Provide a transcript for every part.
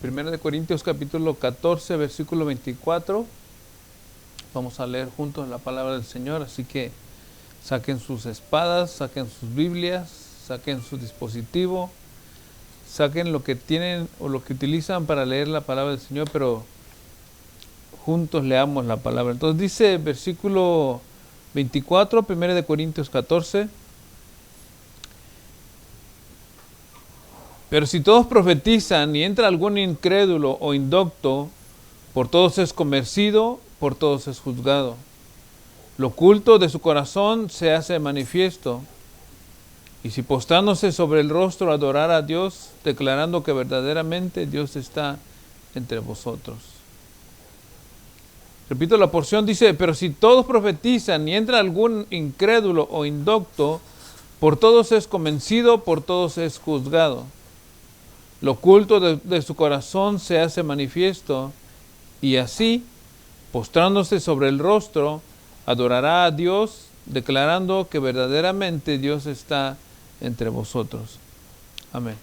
Primera de Corintios capítulo 14, versículo 24. Vamos a leer juntos la palabra del Señor, así que saquen sus espadas, saquen sus Biblias, saquen su dispositivo, saquen lo que tienen o lo que utilizan para leer la palabra del Señor, pero juntos leamos la palabra. Entonces dice versículo 24, Primera de Corintios 14. Pero si todos profetizan y entra algún incrédulo o indocto, por todos es convencido, por todos es juzgado. Lo oculto de su corazón se hace manifiesto. Y si postrándose sobre el rostro adorar a Dios, declarando que verdaderamente Dios está entre vosotros. Repito la porción, dice, pero si todos profetizan y entra algún incrédulo o indocto, por todos es convencido, por todos es juzgado. Lo oculto de su corazón se hace manifiesto, y así, postrándose sobre el rostro, adorará a Dios, declarando que verdaderamente Dios está entre vosotros. Amén.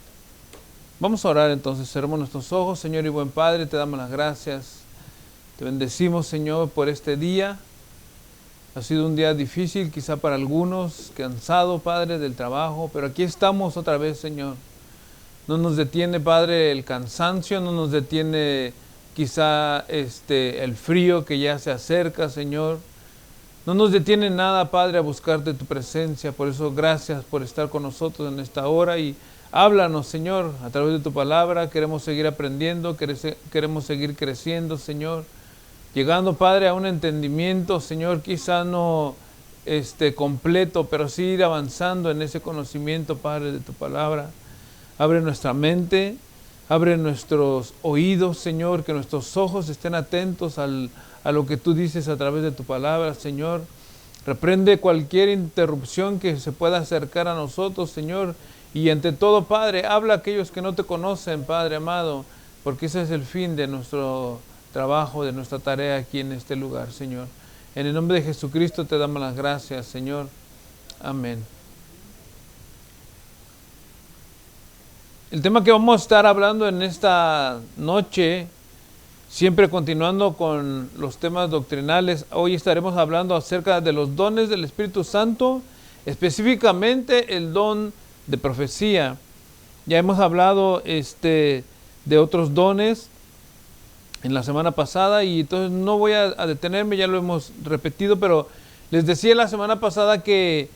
Vamos a orar entonces, cerremos nuestros ojos. Señor y buen Padre, te damos las gracias. Te bendecimos, Señor, por este día. Ha sido un día difícil, quizá para algunos, cansado, Padre, del trabajo, pero aquí estamos otra vez, Señor. No nos detiene, Padre, el cansancio, no nos detiene quizá el frío que ya se acerca, Señor. No nos detiene nada, Padre, a buscarte tu presencia. Por eso, gracias por estar con nosotros en esta hora y háblanos, Señor, a través de tu palabra. Queremos seguir aprendiendo, queremos seguir creciendo, Señor. Llegando, Padre, a un entendimiento, Señor, quizá no completo, pero sí ir avanzando en ese conocimiento, Padre, de tu palabra. Abre nuestra mente, abre nuestros oídos, Señor, que nuestros ojos estén atentos a lo que tú dices a través de tu palabra, Señor. Reprende cualquier interrupción que se pueda acercar a nosotros, Señor. Y ante todo, Padre, habla a aquellos que no te conocen, Padre amado, porque ese es el fin de nuestro trabajo, de nuestra tarea aquí en este lugar, Señor. En el nombre de Jesucristo te damos las gracias, Señor. Amén. El tema que vamos a estar hablando en esta noche, siempre continuando con los temas doctrinales, hoy estaremos hablando acerca de los dones del Espíritu Santo, específicamente el don de profecía. Ya hemos hablado de otros dones en la semana pasada y entonces no voy a detenerme, ya lo hemos repetido, pero les decía la semana pasada que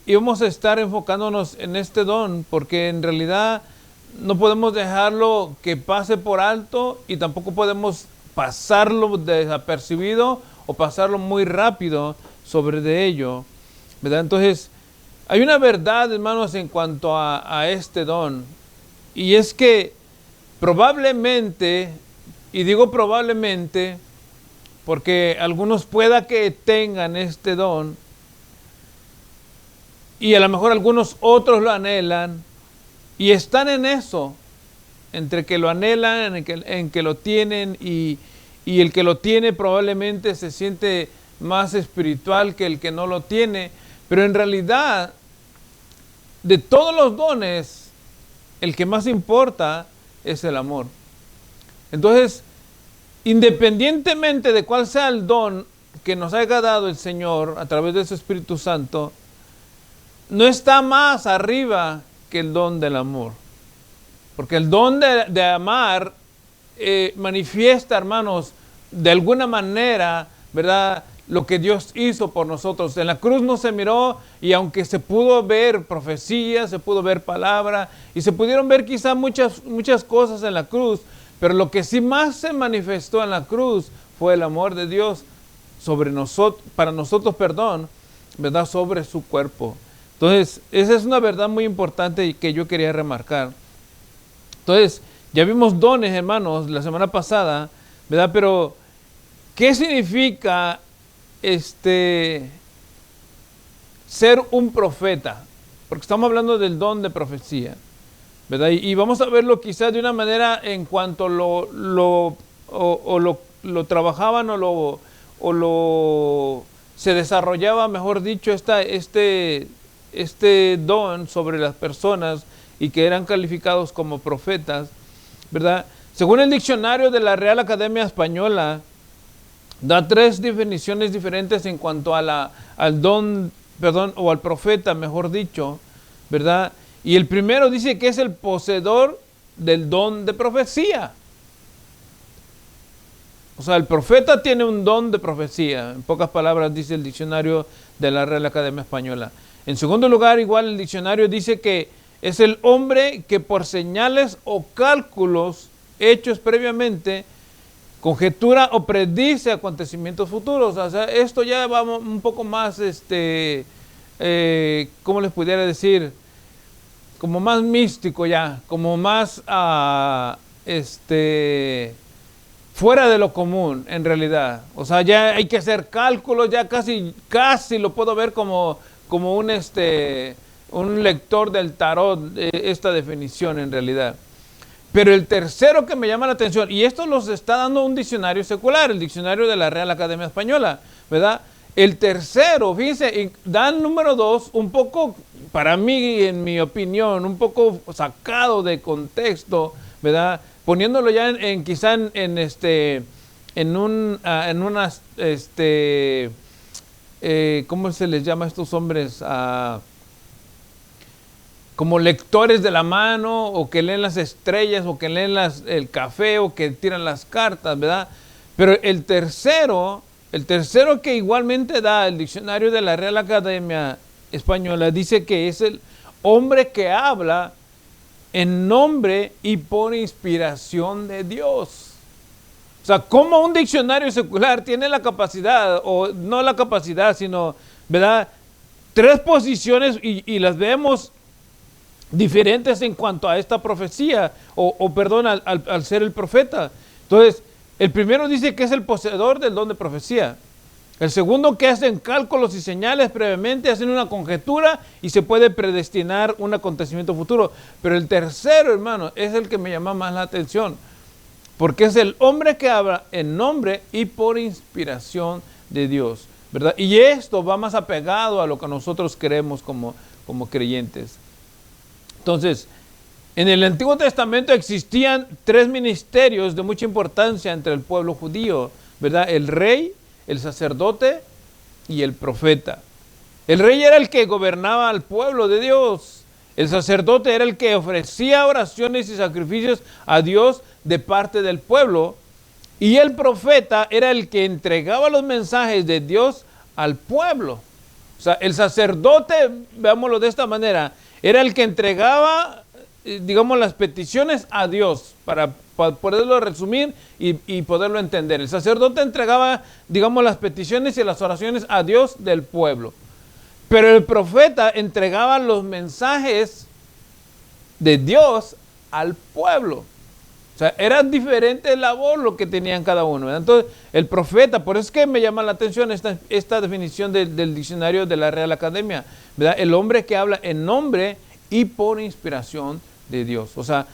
íbamos a estar enfocándonos en este don, porque en realidad no podemos dejarlo que pase por alto y tampoco podemos pasarlo desapercibido o pasarlo muy rápido sobre de ello, ¿verdad? Entonces, hay una verdad, hermanos, en cuanto a este don, y es que probablemente, y digo probablemente, porque algunos pueda que tengan este don, y a lo mejor algunos otros lo anhelan, y están en eso, entre que lo anhelan, en que lo tienen, y el que lo tiene probablemente se siente más espiritual que el que no lo tiene, pero en realidad, de todos los dones, el que más importa es el amor. Entonces, independientemente de cuál sea el don que nos haya dado el Señor a través de su Espíritu Santo, no está más arriba que el don del amor. Porque el don de amar manifiesta, hermanos, de alguna manera, ¿verdad?, lo que Dios hizo por nosotros. En la cruz no se miró, y aunque se pudo ver profecía, se pudo ver palabra, y se pudieron ver quizá muchas cosas en la cruz, pero lo que sí más se manifestó en la cruz fue el amor de Dios sobre nosotros, para nosotros, ¿verdad?, sobre su cuerpo. Entonces, esa es una verdad muy importante y que yo quería remarcar. Entonces, ya vimos dones, hermanos, la semana pasada, ¿verdad? Pero, ¿qué significa ser un profeta? Porque estamos hablando del don de profecía, ¿verdad? Y vamos a verlo quizás de una manera en cuanto lo trabajaban se desarrollaba, mejor dicho, este don sobre las personas y que eran calificados como profetas, ¿verdad? Según el diccionario de la Real Academia Española, da 3 definiciones diferentes en cuanto a al don, perdón, o al profeta, mejor dicho, ¿verdad? Y el primero dice que es el poseedor del don de profecía. O sea, el profeta tiene un don de profecía. En pocas palabras dice el diccionario de la Real Academia Española. En segundo lugar, igual el diccionario dice que es el hombre que por señales o cálculos hechos previamente conjetura o predice acontecimientos futuros. O sea, esto ya va un poco más, ¿cómo les pudiera decir? Como más místico ya, como más, fuera de lo común en realidad. O sea, ya hay que hacer cálculos, ya casi lo puedo ver como un lector del tarot, esta definición en realidad. Pero el tercero que me llama la atención, y esto los está dando un diccionario secular, el diccionario de la Real Academia Española, ¿verdad? El tercero, fíjense, da el número 2 un poco, para mí, en mi opinión, un poco sacado de contexto, ¿verdad? Poniéndolo ya ¿cómo se les llama a estos hombres? Como lectores de la mano, o que leen las estrellas, o que leen el café, o que tiran las cartas, ¿verdad? Pero el tercero que igualmente da el diccionario de la Real Academia Española, dice que es el hombre que habla en nombre y por inspiración de Dios. O sea, como un diccionario secular tiene la capacidad, o no la capacidad, sino, ¿verdad? 3 posiciones y las vemos diferentes en cuanto a esta profecía, perdón, al ser el profeta. Entonces, el primero dice que es el poseedor del don de profecía. El segundo, que hacen cálculos y señales previamente, hacen una conjetura y se puede predestinar un acontecimiento futuro. Pero el tercero, hermano, es el que me llama más la atención, porque es el hombre que habla en nombre y por inspiración de Dios, ¿verdad? Y esto va más apegado a lo que nosotros creemos como creyentes. Entonces, en el Antiguo Testamento existían 3 ministerios de mucha importancia entre el pueblo judío, ¿verdad? El rey, el sacerdote y el profeta. El rey era el que gobernaba al pueblo de Dios. El sacerdote era el que ofrecía oraciones y sacrificios a Dios de parte del pueblo. Y el profeta era el que entregaba los mensajes de Dios al pueblo. O sea, el sacerdote, veámoslo de esta manera, era el que entregaba, digamos, las peticiones a Dios, para poderlo resumir y poderlo entender. El sacerdote entregaba, digamos, las peticiones y las oraciones a Dios del pueblo. Pero el profeta entregaba los mensajes de Dios al pueblo. O sea, era diferente labor lo que tenían cada uno, ¿verdad? Entonces, el profeta, por eso es que me llama la atención esta definición del diccionario de la Real Academia, ¿verdad? El hombre que habla en nombre y por inspiración de Dios. O sea,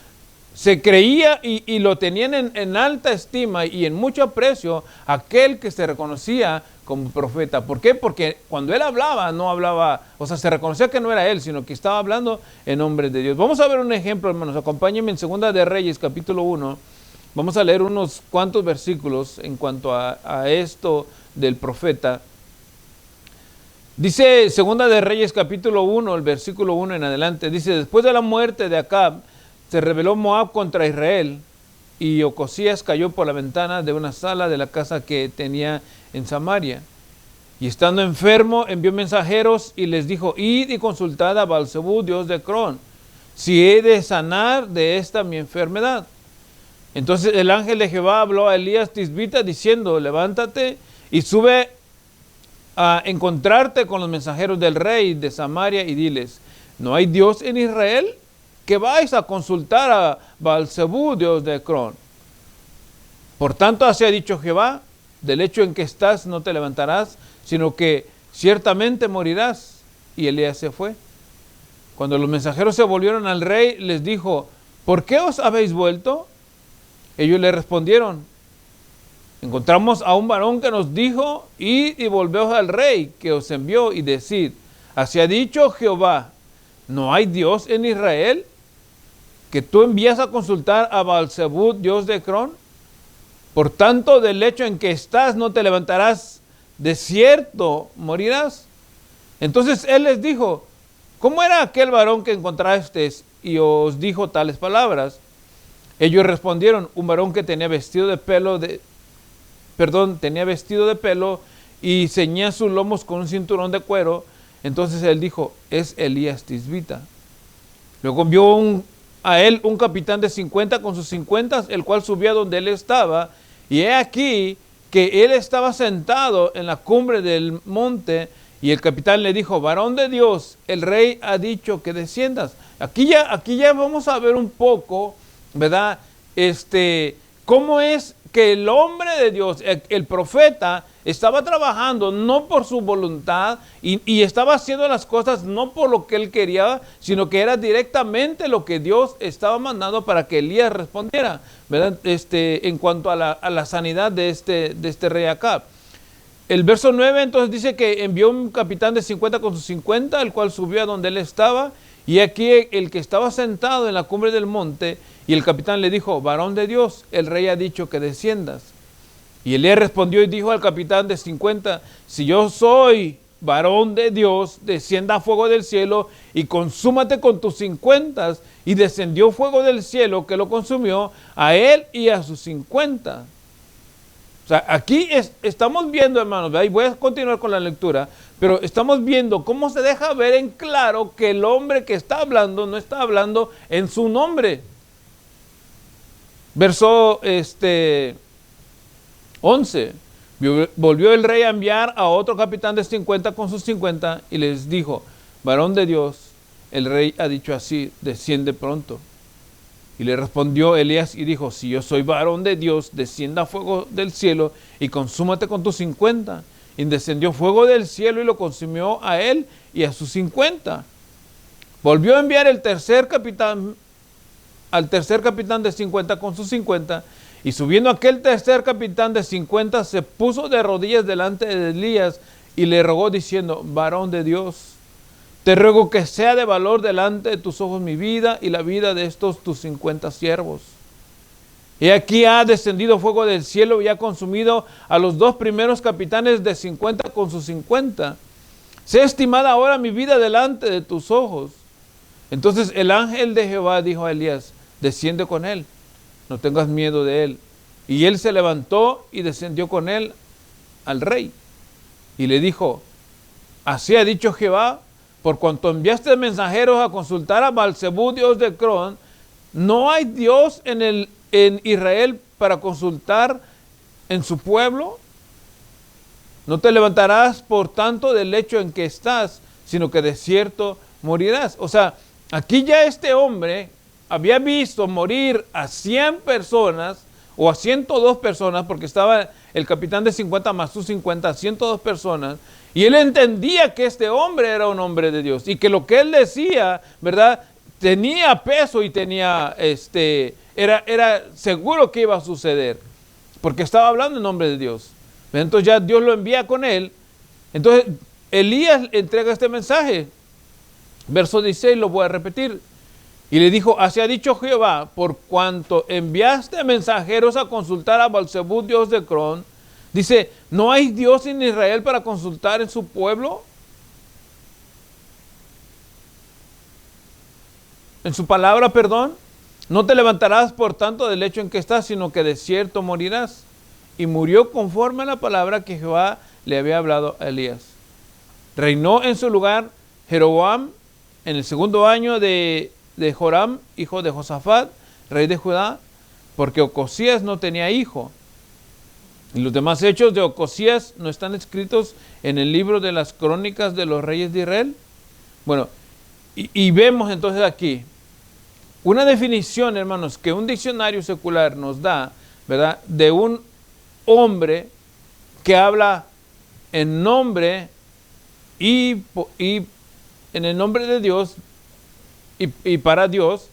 se creía y lo tenían en alta estima y en mucho aprecio aquel que se reconocía como profeta. ¿Por qué? Porque cuando él hablaba, no hablaba, o sea, se reconocía que no era él, sino que estaba hablando en nombre de Dios. Vamos a ver un ejemplo, hermanos. Acompáñenme en Segunda de Reyes, capítulo 1. Vamos a leer unos cuantos versículos en cuanto a esto del profeta. Dice Segunda de Reyes, capítulo 1, el versículo 1 en adelante. Dice: después de la muerte de Acab, se rebeló Moab contra Israel, y Ocosías cayó por la ventana de una sala de la casa que tenía en Samaria. Y estando enfermo, envió mensajeros y les dijo: id y consultad a Baal-zebú, dios de Ecrón, si he de sanar de esta mi enfermedad. Entonces el ángel de Jehová habló a Elías Tisbita diciendo: levántate y sube a encontrarte con los mensajeros del rey de Samaria y diles: ¿no hay Dios en Israel? Que vais a consultar a Baal-zebú, dios de Ecrón. Por tanto, así ha dicho Jehová: del hecho en que estás no te levantarás, sino que ciertamente morirás. Y Elías se fue. Cuando los mensajeros se volvieron al rey, les dijo: ¿por qué os habéis vuelto? Ellos le respondieron: encontramos a un varón que nos dijo: id y volveos al rey que os envió y decid: así ha dicho Jehová, ¿no hay Dios en Israel? que tú envías a consultar a Baal-zebub, dios de Ecrón? Por tanto, del lecho en que estás no te levantarás, de cierto morirás. Entonces él les dijo, ¿cómo era aquel varón que encontrasteis y os dijo tales palabras? Ellos respondieron, un varón que tenía vestido de pelo y ceñía sus lomos con un cinturón de cuero. Entonces él dijo, es Elías Tisbita. Luego envió a él un capitán de 50 con sus 50, el cual subió a donde él estaba, y he aquí que él estaba sentado en la cumbre del monte, y el capitán le dijo, varón de Dios, el rey ha dicho que desciendas. Aquí ya vamos a ver un poco, ¿verdad? Cómo es que el hombre de Dios, el profeta, estaba trabajando no por su voluntad y estaba haciendo las cosas no por lo que él quería, sino que era directamente lo que Dios estaba mandando para que Elías respondiera, ¿verdad? En cuanto a la sanidad de este rey Acab. El verso 9 entonces dice que envió un capitán de 50 con sus 50, el cual subió a donde él estaba, y aquí el que estaba sentado en la cumbre del monte, y el capitán le dijo, varón de Dios, el rey ha dicho que desciendas. Y Elías respondió y dijo al capitán de 50, si yo soy varón de Dios, descienda fuego del cielo y consúmate con tus 50. Y descendió fuego del cielo que lo consumió a él y a sus 50. O sea, aquí estamos viendo, hermanos, y voy a continuar con la lectura, pero estamos viendo cómo se deja ver en claro que el hombre que está hablando no está hablando en su nombre. Verso 11. Volvió el rey a enviar a otro capitán de 50 con sus 50 y les dijo, varón de Dios, el rey ha dicho así, desciende pronto. Y le respondió Elías y dijo, si yo soy varón de Dios, descienda fuego del cielo y consúmate con tus 50. Y descendió fuego del cielo y lo consumió a él y a sus 50. Volvió a enviar al tercer capitán de 50 con sus 50. Y subiendo aquel tercer capitán de 50, se puso de rodillas delante de Elías y le rogó diciendo, varón de Dios, te ruego que sea de valor delante de tus ojos mi vida y la vida de estos tus 50 siervos. Y aquí ha descendido fuego del cielo y ha consumido a los dos primeros capitanes de 50 con sus 50. Sea estimada ahora mi vida delante de tus ojos. Entonces el ángel de Jehová dijo a Elías, desciende con él, no tengas miedo de él. Y él se levantó y descendió con él al rey. Y le dijo, así ha dicho Jehová, por cuanto enviaste mensajeros a consultar a Baal-zebub, dios de Ecrón, ¿no hay Dios en Israel para consultar en su pueblo? No te levantarás por tanto del lecho en que estás, sino que de cierto morirás. O sea, aquí ya este hombre había visto morir a 100 personas o a 102 personas, porque estaba el capitán de 50 más sus 50, 102 personas, y él entendía que este hombre era un hombre de Dios, y que lo que él decía, ¿verdad?, tenía peso y tenía, era seguro que iba a suceder, porque estaba hablando en nombre de Dios. Entonces ya Dios lo envía con él. Entonces Elías entrega este mensaje. Verso 16, lo voy a repetir. Y le dijo, así ha dicho Jehová, por cuanto enviaste mensajeros a consultar a Baal-zebub, dios de Ecrón, dice, ¿no hay Dios en Israel para consultar en su pueblo? En su palabra, perdón, no te levantarás por tanto del lecho en que estás, sino que de cierto morirás. Y murió conforme a la palabra que Jehová le había hablado a Elías. Reinó en su lugar Jeroboam en el segundo año de Joram, hijo de Josafat, rey de Judá, porque Ocosías no tenía hijo. Y los demás hechos de Ocosías no están escritos en el libro de las crónicas de los reyes de Israel. Bueno, y vemos entonces aquí una definición, hermanos, que un diccionario secular nos da, ¿verdad?, de un hombre que habla en nombre y en el nombre de Dios y para Dios,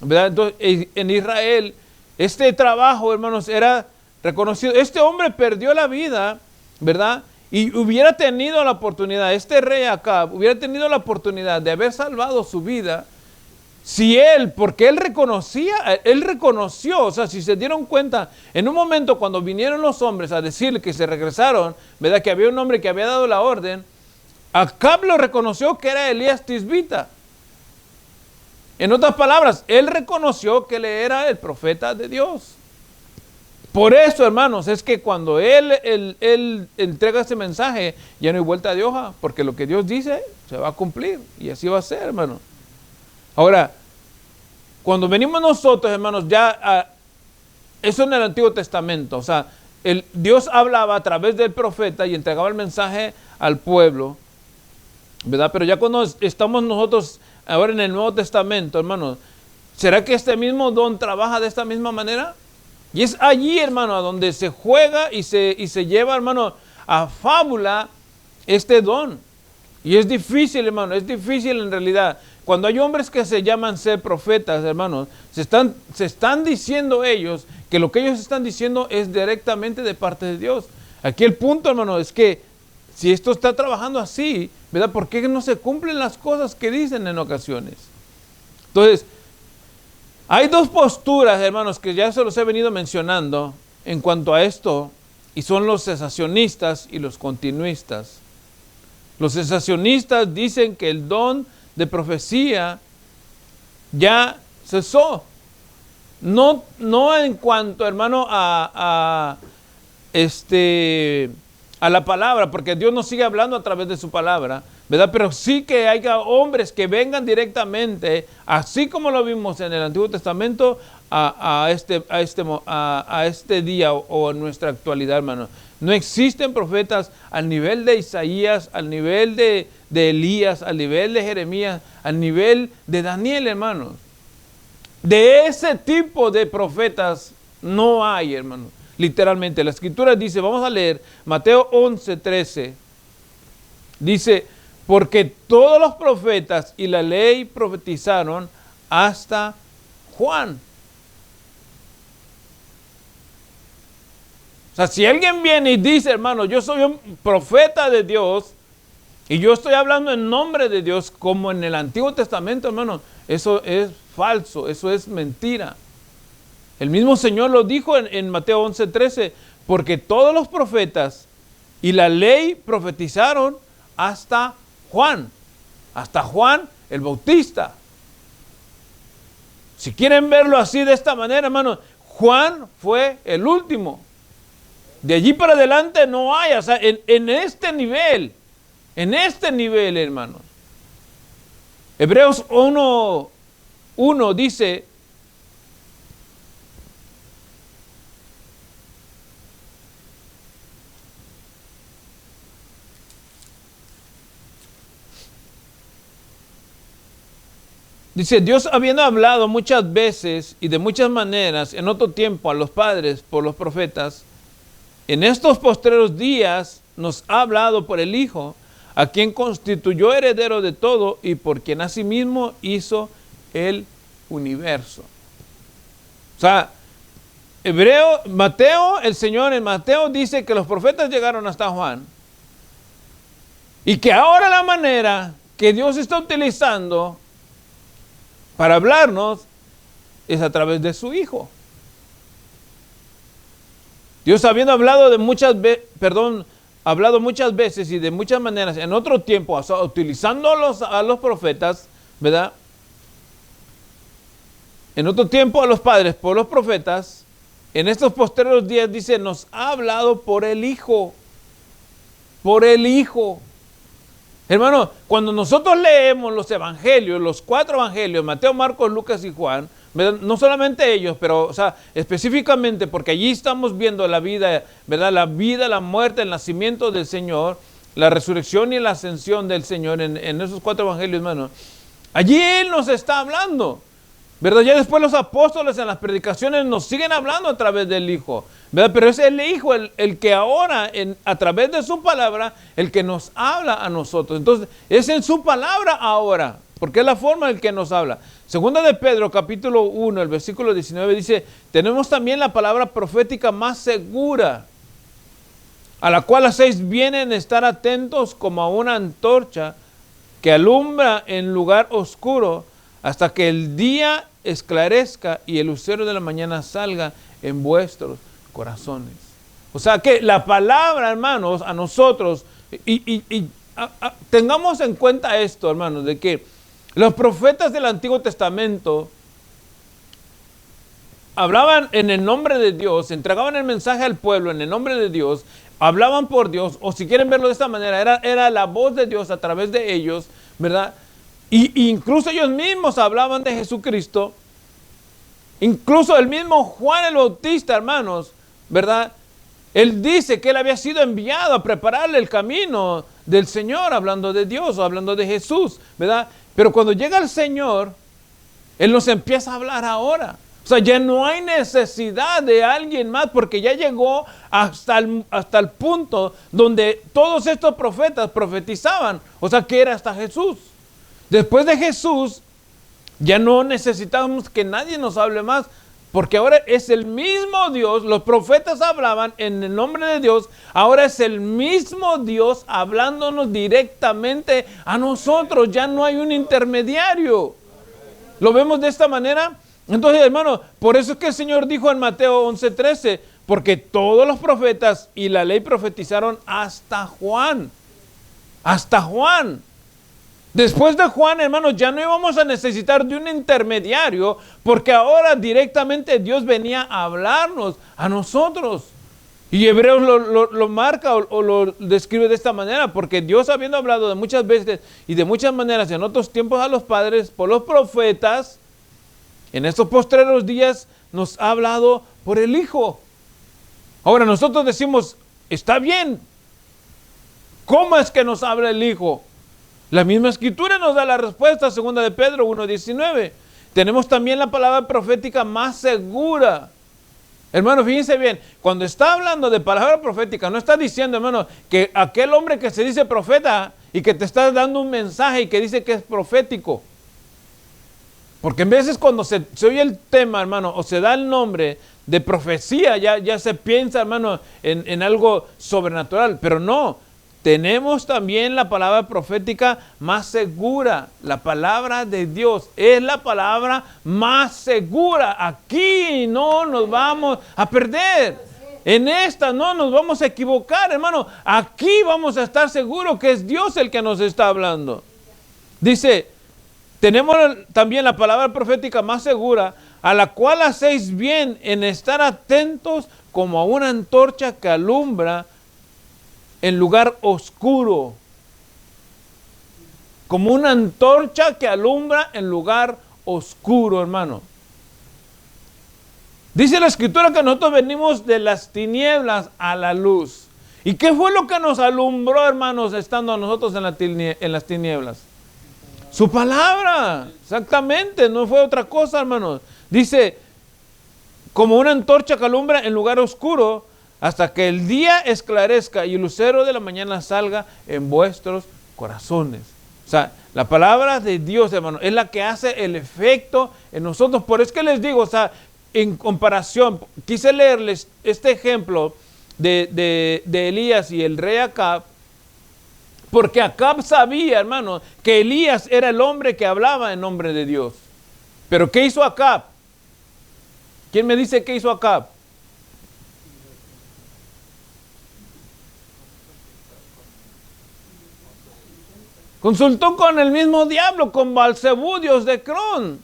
¿verdad? Entonces, en Israel, este trabajo, hermanos, era reconocido. Este hombre perdió la vida, ¿verdad? Y hubiera tenido la oportunidad, este rey Acab hubiera tenido la oportunidad de haber salvado su vida Si él, porque él reconoció, o sea, si se dieron cuenta, en un momento cuando vinieron los hombres a decirle que se regresaron, ¿verdad? Que había un hombre que había dado la orden, Acab lo reconoció que era Elías Tisbita. En otras palabras, él reconoció que él era el profeta de Dios. Por eso, hermanos, es que cuando él entrega ese mensaje, ya no hay vuelta de hoja, porque lo que Dios dice se va a cumplir, y así va a ser, hermanos. Ahora, cuando venimos nosotros, hermanos, eso en el Antiguo Testamento, o sea, Dios hablaba a través del profeta y entregaba el mensaje al pueblo, ¿verdad? Pero ya cuando estamos nosotros ahora en el Nuevo Testamento, hermanos, ¿será que este mismo don trabaja de esta misma manera? Y es allí, hermano, donde se juega y se lleva, hermano, a fábula este don. Y es difícil, hermano, es difícil en realidad. Cuando hay hombres que se llaman ser profetas, hermanos, se están diciendo ellos que lo que ellos están diciendo es directamente de parte de Dios. Aquí el punto, hermano, es que si esto está trabajando así, ¿verdad? ¿Por qué no se cumplen las cosas que dicen en ocasiones? Entonces, hay dos posturas, hermanos, que ya se los he venido mencionando en cuanto a esto, y son los cesacionistas y los continuistas. Los cesacionistas dicen que el don de profecía ya cesó. No en cuanto, hermano, a la palabra, porque Dios nos sigue hablando a través de su palabra, ¿verdad? Pero sí que haya hombres que vengan directamente, así como lo vimos en el Antiguo Testamento, a este día o en nuestra actualidad, hermano. No existen profetas al nivel de Isaías, al nivel de Elías, al nivel de Jeremías, al nivel de Daniel, hermanos. De ese tipo de profetas no hay, hermanos. Literalmente, la Escritura dice, vamos a leer Mateo 11:13. Dice, porque todos los profetas y la ley profetizaron hasta Juan. O sea, si alguien viene y dice, hermano, yo soy un profeta de Dios y yo estoy hablando en nombre de Dios, como en el Antiguo Testamento, hermano, eso es falso, eso es mentira. El mismo Señor lo dijo en Mateo 11:13, porque todos los profetas y la ley profetizaron hasta Juan el Bautista. Si quieren verlo así de esta manera, hermano, Juan fue el último. De allí para adelante no hay, o sea, en este nivel, hermanos. Hebreos 1:1 dice, Dios habiendo hablado muchas veces y de muchas maneras en otro tiempo a los padres por los profetas, en estos postreros días nos ha hablado por el Hijo, a quien constituyó heredero de todo y por quien asimismo hizo el universo. O sea, el Señor en Mateo dice que los profetas llegaron hasta Juan y que ahora la manera que Dios está utilizando para hablarnos es a través de su Hijo. Dios habiendo hablado muchas veces y de muchas maneras en otro tiempo, o sea, utilizando a los profetas, ¿verdad? En otro tiempo a los padres por los profetas, en estos posteriores días dice, nos ha hablado por el Hijo. Por el Hijo. Hermano, cuando nosotros leemos los evangelios, los 4 evangelios, Mateo, Marcos, Lucas y Juan, ¿verdad? No solamente ellos, pero, o sea, específicamente porque allí estamos viendo la vida, ¿verdad? La vida, la muerte, el nacimiento del Señor, la resurrección y la ascensión del Señor en esos 4 evangelios, hermano. Allí Él nos está hablando, ¿verdad? Ya después los apóstoles en las predicaciones nos siguen hablando a través del Hijo, ¿verdad? Pero es el Hijo el que ahora, a través de su palabra, el que nos habla a nosotros. Entonces, es en su palabra ahora, porque es la forma en que nos habla. Segunda de Pedro, capítulo 1, el versículo 19, dice, tenemos también la palabra profética más segura, a la cual hacéis bien en estar atentos como a una antorcha que alumbra en lugar oscuro, hasta que el día esclarezca y el lucero de la mañana salga en vuestros corazones. O sea que la palabra, hermanos, a nosotros, tengamos en cuenta esto, hermanos, de que los profetas del Antiguo Testamento hablaban en el nombre de Dios, entregaban el mensaje al pueblo en el nombre de Dios, hablaban por Dios, o si quieren verlo de esta manera, era la voz de Dios a través de ellos, ¿verdad? Y incluso ellos mismos hablaban de Jesucristo. Incluso el mismo Juan el Bautista, hermanos, ¿verdad? Él dice que él había sido enviado a prepararle el camino del Señor, hablando de Dios o hablando de Jesús, ¿verdad? Pero cuando llega el Señor, Él nos empieza a hablar ahora. O sea, ya no hay necesidad de alguien más porque ya llegó hasta el punto donde todos estos profetas profetizaban. O sea, que era hasta Jesús. Después de Jesús, ya no necesitamos que nadie nos hable más, porque ahora es el mismo Dios. Los profetas hablaban en el nombre de Dios, ahora es el mismo Dios hablándonos directamente a nosotros. Ya no hay un intermediario. ¿Lo vemos de esta manera? Entonces, hermano, por eso es que el Señor dijo en Mateo 11:13, porque todos los profetas y la ley profetizaron hasta Juan. Hasta Juan. Después de Juan, hermanos, ya no íbamos a necesitar de un intermediario, porque ahora directamente Dios venía a hablarnos a nosotros. Y Hebreos lo marca o lo describe de esta manera, porque Dios, habiendo hablado de muchas veces y de muchas maneras en otros tiempos a los padres por los profetas, en estos postreros días nos ha hablado por el Hijo. Ahora nosotros decimos, está bien. ¿Cómo es que nos habla el Hijo? La misma Escritura nos da la respuesta, 2 de Pedro 1:19. Tenemos también la palabra profética más segura. Hermano, fíjense bien, cuando está hablando de palabra profética, no está diciendo, hermano, que aquel hombre que se dice profeta y que te está dando un mensaje y que dice que es profético. Porque en veces cuando se oye el tema, hermano, o se da el nombre de profecía, ya se piensa, hermano, en algo sobrenatural. Pero no, tenemos también la palabra profética más segura. La palabra de Dios es la palabra más segura. Aquí no nos vamos a perder. En esta no nos vamos a equivocar, hermano. Aquí vamos a estar seguros que es Dios el que nos está hablando. Dice, tenemos también la palabra profética más segura, a la cual hacéis bien en estar atentos como a una antorcha que alumbra en lugar oscuro. Como una antorcha que alumbra en lugar oscuro, hermano. Dice la Escritura que nosotros venimos de las tinieblas a la luz. ¿Y qué fue lo que nos alumbró, hermanos, estando nosotros en las tinieblas? Su palabra, exactamente, no fue otra cosa, hermanos. Dice, como una antorcha que alumbra en lugar oscuro, hasta que el día esclarezca y el lucero de la mañana salga en vuestros corazones. O sea, la palabra de Dios, hermano, es la que hace el efecto en nosotros. Por eso es que les digo, o sea, en comparación, quise leerles este ejemplo de Elías y el rey Acab, porque Acab sabía, hermano, que Elías era el hombre que hablaba en nombre de Dios. Pero ¿qué hizo Acab? ¿Quién me dice qué hizo Acab? Consultó con el mismo diablo, con Balzebú, dios de Cron.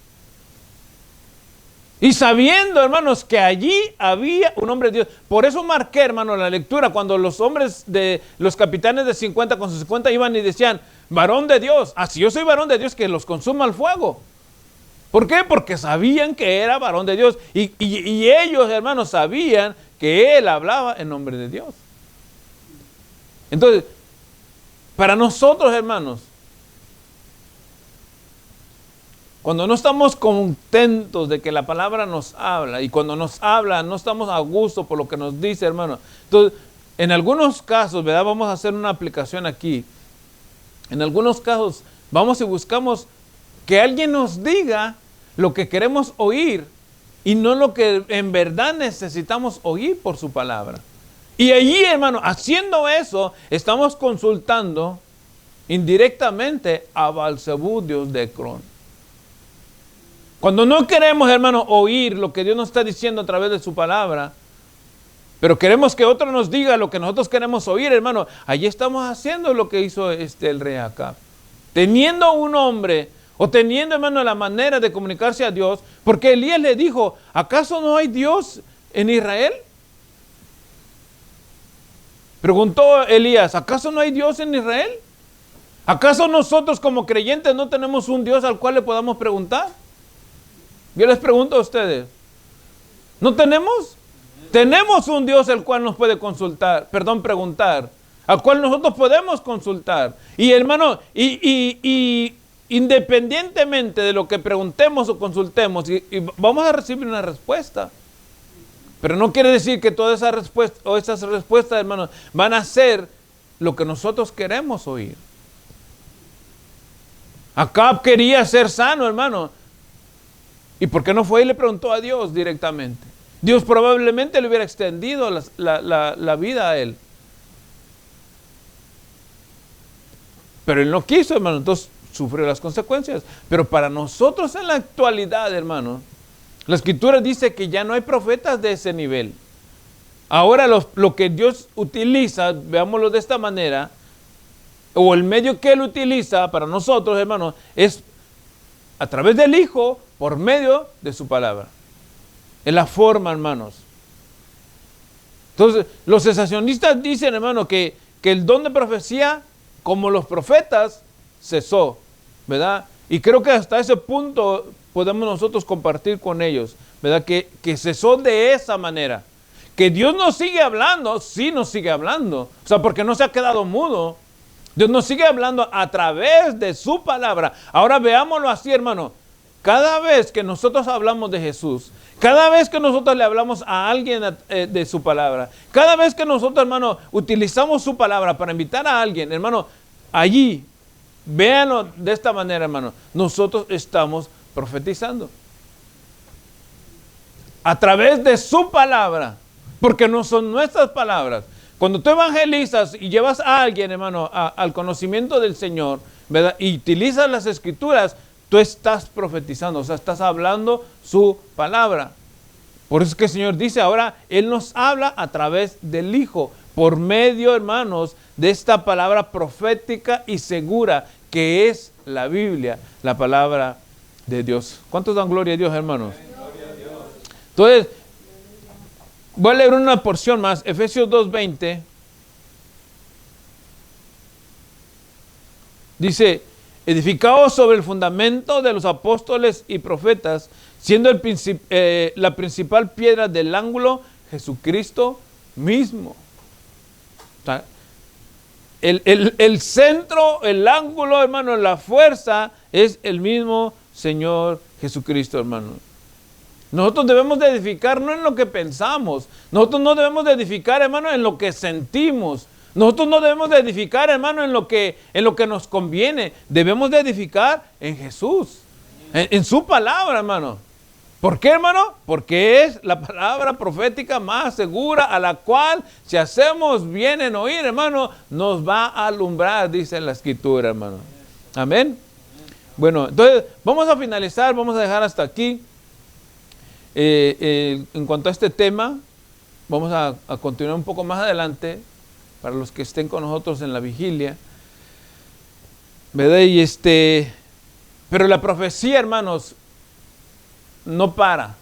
Y sabiendo, hermanos, que allí había un hombre de Dios. Por eso marqué, hermano, la lectura, cuando los hombres de los capitanes de 50 con sus 50 iban y decían, varón de Dios, si yo soy varón de Dios, que los consuma el fuego. ¿Por qué? Porque sabían que era varón de Dios. Y ellos, hermanos, sabían que él hablaba en nombre de Dios. Entonces, para nosotros, hermanos, cuando no estamos contentos de que la palabra nos habla, y cuando nos habla no estamos a gusto por lo que nos dice, hermano. Entonces, en algunos casos, ¿verdad? Vamos a hacer una aplicación aquí. En algunos casos, vamos y buscamos que alguien nos diga lo que queremos oír y no lo que en verdad necesitamos oír por su palabra. Y allí, hermano, haciendo eso, estamos consultando indirectamente a Balzebú, dios de Cron. Cuando no queremos, hermano, oír lo que Dios nos está diciendo a través de su palabra, pero queremos que otro nos diga lo que nosotros queremos oír, hermano, allí estamos haciendo lo que hizo el rey Acab. Teniendo un hombre, o teniendo, hermano, la manera de comunicarse a Dios, porque Elías le dijo, ¿acaso no hay Dios en Israel? Preguntó Elías, ¿acaso no hay Dios en Israel? ¿Acaso nosotros como creyentes no tenemos un Dios al cual le podamos preguntar? Yo les pregunto a ustedes, ¿no tenemos? Tenemos un Dios el cual nos puede preguntar, al cual nosotros podemos consultar. Y hermano, y independientemente de lo que preguntemos o consultemos, y vamos a recibir una respuesta. Pero no quiere decir que todas esas respuestas, o esas respuestas, hermanos, van a ser lo que nosotros queremos oír. Acab quería ser sano, hermano. ¿Y por qué no fue y le preguntó a Dios directamente? Dios probablemente le hubiera extendido la vida a él. Pero él no quiso, hermano, entonces sufrió las consecuencias. Pero para nosotros en la actualidad, hermano, la Escritura dice que ya no hay profetas de ese nivel. Ahora lo que Dios utiliza, veámoslo de esta manera, o el medio que Él utiliza para nosotros, hermano, es a través del Hijo, por medio de su palabra. Es la forma, hermanos. Entonces, los cesacionistas dicen, hermano, que el don de profecía, como los profetas, cesó, ¿verdad? Y creo que hasta ese punto podemos nosotros compartir con ellos, ¿verdad? Que cesó de esa manera. Que Dios nos sigue hablando, sí nos sigue hablando. O sea, porque no se ha quedado mudo. Dios nos sigue hablando a través de su palabra. Ahora veámoslo así, hermano. Cada vez que nosotros hablamos de Jesús, cada vez que nosotros le hablamos a alguien de su palabra, cada vez que nosotros, hermano, utilizamos su palabra para invitar a alguien, hermano, allí, véanlo de esta manera, hermano, nosotros estamos profetizando. A través de su palabra, porque no son nuestras palabras. Cuando tú evangelizas y llevas a alguien, hermano, al conocimiento del Señor, ¿verdad? Y utilizas las Escrituras, tú estás profetizando, o sea, estás hablando su palabra. Por eso es que el Señor dice, ahora Él nos habla a través del Hijo, por medio, hermanos, de esta palabra profética y segura, que es la Biblia, la palabra de Dios. ¿Cuántos dan gloria a Dios, hermanos? Gloria a Dios. Entonces, voy a leer una porción más, Efesios 2:20. Dice, edificados sobre el fundamento de los apóstoles y profetas, siendo la principal piedra del ángulo, Jesucristo mismo. O sea, el centro, el ángulo, hermano, la fuerza es el mismo Señor Jesucristo, hermano. Nosotros debemos de edificar no en lo que pensamos. Nosotros no debemos de edificar, hermano, en lo que sentimos. Nosotros no debemos de edificar, hermano, en lo que nos conviene. Debemos de edificar en Jesús, en su palabra, hermano. ¿Por qué, hermano? Porque es la palabra profética más segura, a la cual, si hacemos bien en oír, hermano, nos va a alumbrar, dice la Escritura, hermano. Amén. Bueno, entonces vamos a finalizar, vamos a dejar hasta aquí. En cuanto a este tema, vamos a continuar un poco más adelante, para los que estén con nosotros en la vigilia, ¿verdad? Pero la profecía, hermanos, no para.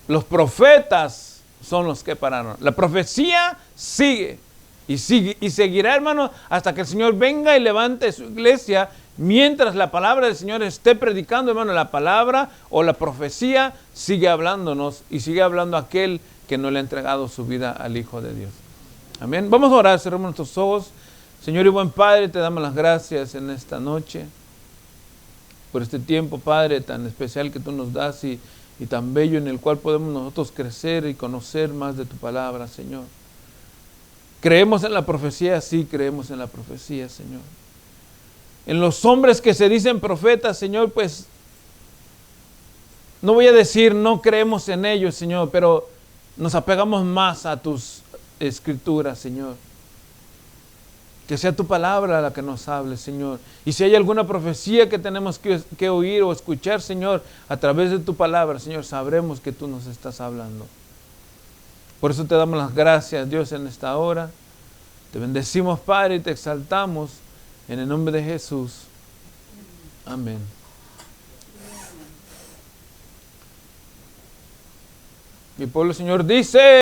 Los profetas son los que pararon. La profecía sigue y seguirá, hermanos, hasta que el Señor venga y levante su iglesia. Mientras la palabra del Señor esté predicando, hermano, la palabra o la profecía sigue hablándonos y sigue hablando aquel que no le ha entregado su vida al Hijo de Dios. Amén. Vamos a orar, cerremos nuestros ojos. Señor y buen Padre, te damos las gracias en esta noche por este tiempo, Padre, tan especial que tú nos das y tan bello en el cual podemos nosotros crecer y conocer más de tu palabra, Señor. ¿Creemos en la profecía? Sí, creemos en la profecía, Señor. En los hombres que se dicen profetas, Señor, pues no voy a decir no creemos en ellos, Señor, pero nos apegamos más a tus Escrituras, Señor. Que sea tu palabra la que nos hable, Señor. Y si hay alguna profecía que tenemos que oír o escuchar, Señor, a través de tu palabra, Señor, sabremos que tú nos estás hablando. Por eso te damos las gracias, Dios, en esta hora. Te bendecimos, Padre, y te exaltamos en el nombre de Jesús. Amén. Mi pueblo, Señor, dice...